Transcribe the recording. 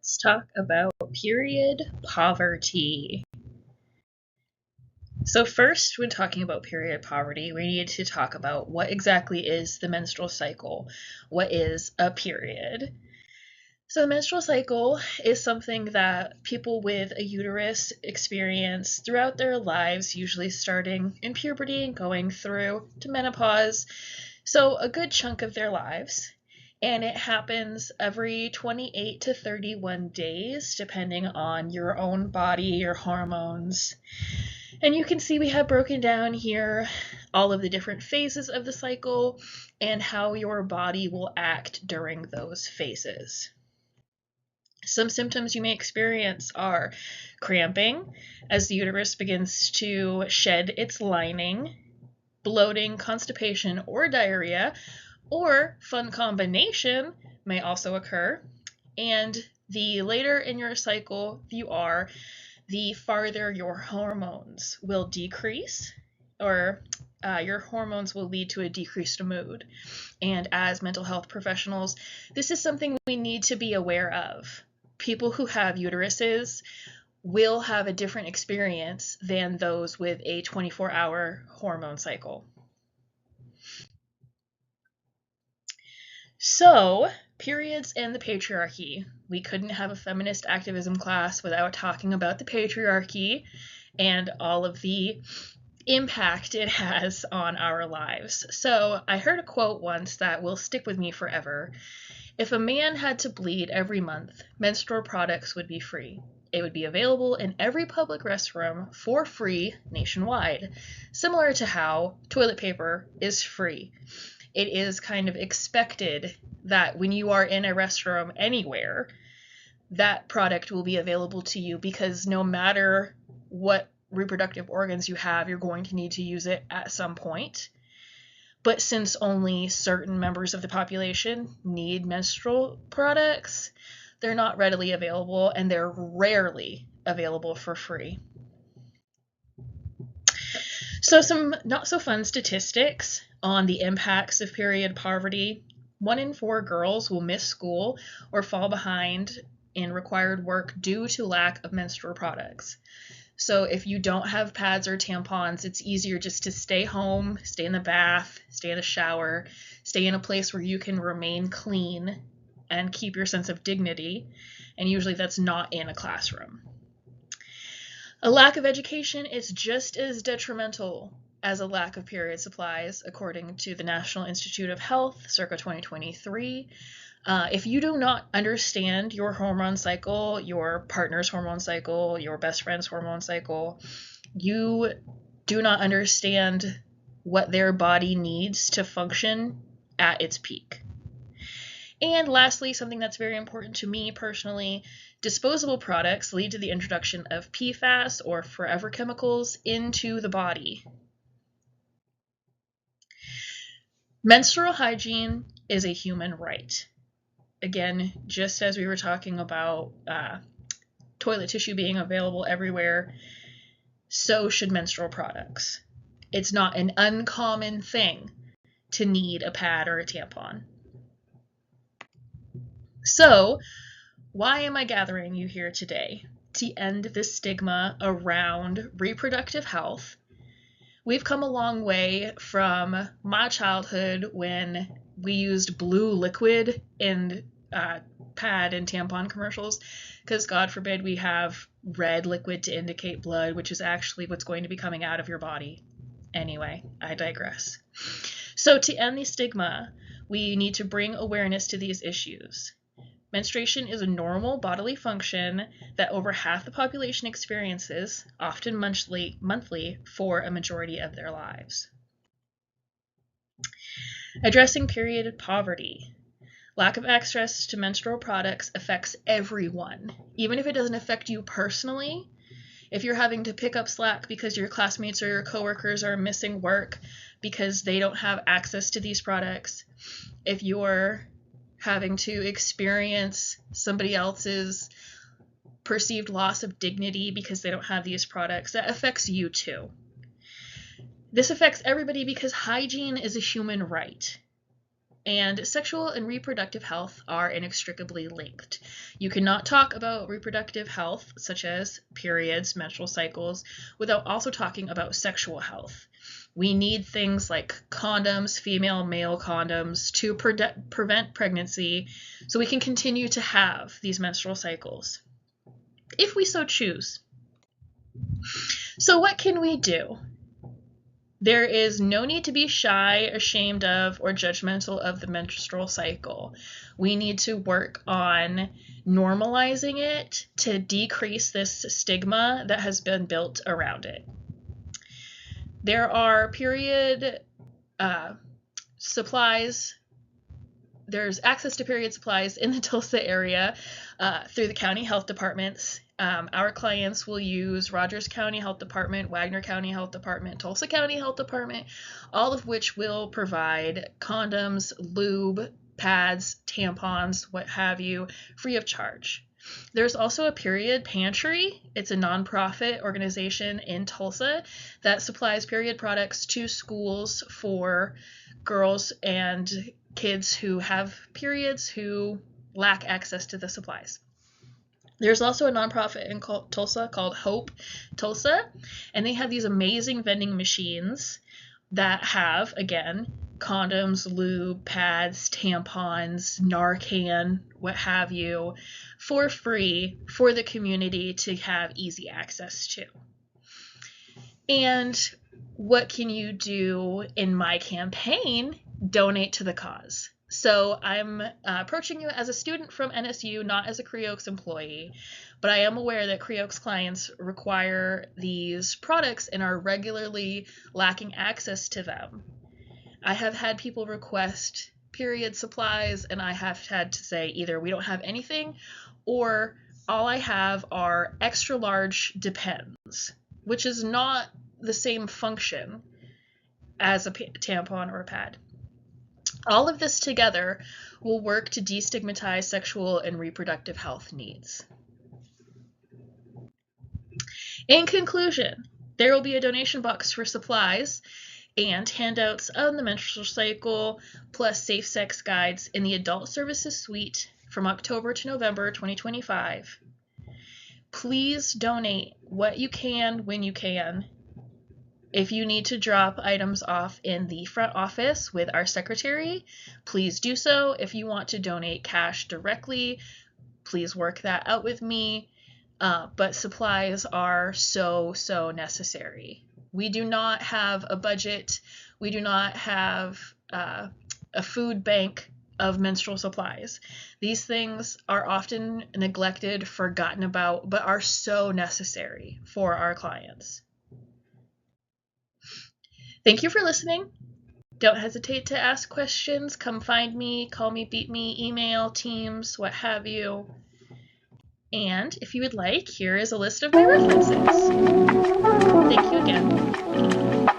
Let's talk about period poverty. So first, when talking about period poverty, we need to talk about what exactly is the menstrual cycle. What is a period? So the menstrual cycle is something that people with a uterus experience throughout their lives, usually starting in puberty and going through to menopause. So a good chunk of their lives. And it happens every 28 to 31 days, depending on your own body, your hormones. And you can see we have broken down here all of the different phases of the cycle and how your body will act during those phases. Some symptoms you may experience are cramping as the uterus begins to shed its lining, bloating, constipation, or diarrhea, or fun combination may also occur. And the later in your cycle you are, the farther your hormones will decrease, or your hormones will lead to a decreased mood. And as mental health professionals, this is something we need to be aware of. People who have uteruses will have a different experience than those with a 24-hour hormone cycle. So, periods and the patriarchy. We couldn't have a feminist activism class without talking about the patriarchy and all of the impact it has on our lives. So, I heard a quote once that will stick with me forever. If a man had to bleed every month, menstrual products would be free. It would be available in every public restroom for free nationwide, similar to how toilet paper is free. It is kind of expected that when you are in a restroom anywhere, that product will be available to you, because no matter what reproductive organs you have, you're going to need to use it at some point. But since only certain members of the population need menstrual products, they're not readily available, and they're rarely available for free. So some not so fun statistics on the impacts of period poverty. 1 in 4 girls will miss school or fall behind in required work due to lack of menstrual products. So if you don't have pads or tampons, it's easier just to stay home, stay in the bath, stay in the shower, stay in a place where you can remain clean and keep your sense of dignity. And usually that's not in a classroom. A lack of education is just as detrimental as a lack of period supplies, according to the National Institute of Health, circa 2023. If you do not understand your hormone cycle, your partner's hormone cycle, your best friend's hormone cycle, you do not understand what their body needs to function at its peak. And lastly, something that's very important to me personally, disposable products lead to the introduction of PFAS, or forever chemicals, into the body. Menstrual hygiene is a human right. Again, just as we were talking about toilet tissue being available everywhere, so should menstrual products. It's not an uncommon thing to need a pad or a tampon. So, why am I gathering you here today? To end the stigma around reproductive health. We've come a long way from my childhood when we used blue liquid in pad and tampon commercials, because God forbid we have red liquid to indicate blood, which is actually what's going to be coming out of your body. Anyway, I digress. So to end the stigma, we need to bring awareness to these issues. Menstruation is a normal bodily function that over half the population experiences, often monthly, for a majority of their lives. Addressing period poverty. Lack of access to menstrual products affects everyone. Even if it doesn't affect you personally, if you're having to pick up slack because your classmates or your coworkers are missing work because they don't have access to these products, if you're having to experience somebody else's perceived loss of dignity because they don't have these products, that affects you too. This affects everybody because hygiene is a human right. And sexual and reproductive health are inextricably linked. You cannot talk about reproductive health, such as periods, menstrual cycles, without also talking about sexual health. We need things like condoms, female, male condoms, to prevent pregnancy so we can continue to have these menstrual cycles, if we so choose. So what can we do? There is no need to be shy, ashamed of, or judgmental of the menstrual cycle. We need to work on normalizing it to decrease this stigma that has been built around it. There are period supplies. There's access to period supplies in the Tulsa area through the county health departments. Our clients will use Rogers County Health Department, Wagner County Health Department, Tulsa County Health Department, all of which will provide condoms, lube, pads, tampons, what have you, free of charge. There's also a period pantry. It's a nonprofit organization in Tulsa that supplies period products to schools for girls and kids who have periods who lack access to the supplies. There's also a nonprofit in Tulsa called Hope Tulsa, and they have these amazing vending machines that have, again, condoms, lube, pads, tampons, Narcan, what have you, for free for the community to have easy access to. And what can you do in my campaign? Donate to the cause. So I'm approaching you as a student from NSU, not as a Creox employee, but I am aware that Creox clients require these products and are regularly lacking access to them. I have had people request period supplies, and I have had to say either we don't have anything, or all I have are extra large Depends, which is not the same function as a tampon or a pad. All of this together will work to destigmatize sexual and reproductive health needs. In conclusion, there will be a donation box for supplies and handouts on the menstrual cycle, plus safe sex guides in the Adult Services Suite from October to November 2025. Please donate what you can when you can. If you need to drop items off in the front office with our secretary, please do so. If you want to donate cash directly, please work that out with me. But supplies are so necessary. We do not have a budget. We do not have a food bank of menstrual supplies. These things are often neglected, forgotten about, but are so necessary for our clients. Thank you for listening. Don't hesitate to ask questions. Come find me, call me, beat me, email, Teams, what have you. And if you would like, here is a list of my references. Thank you again.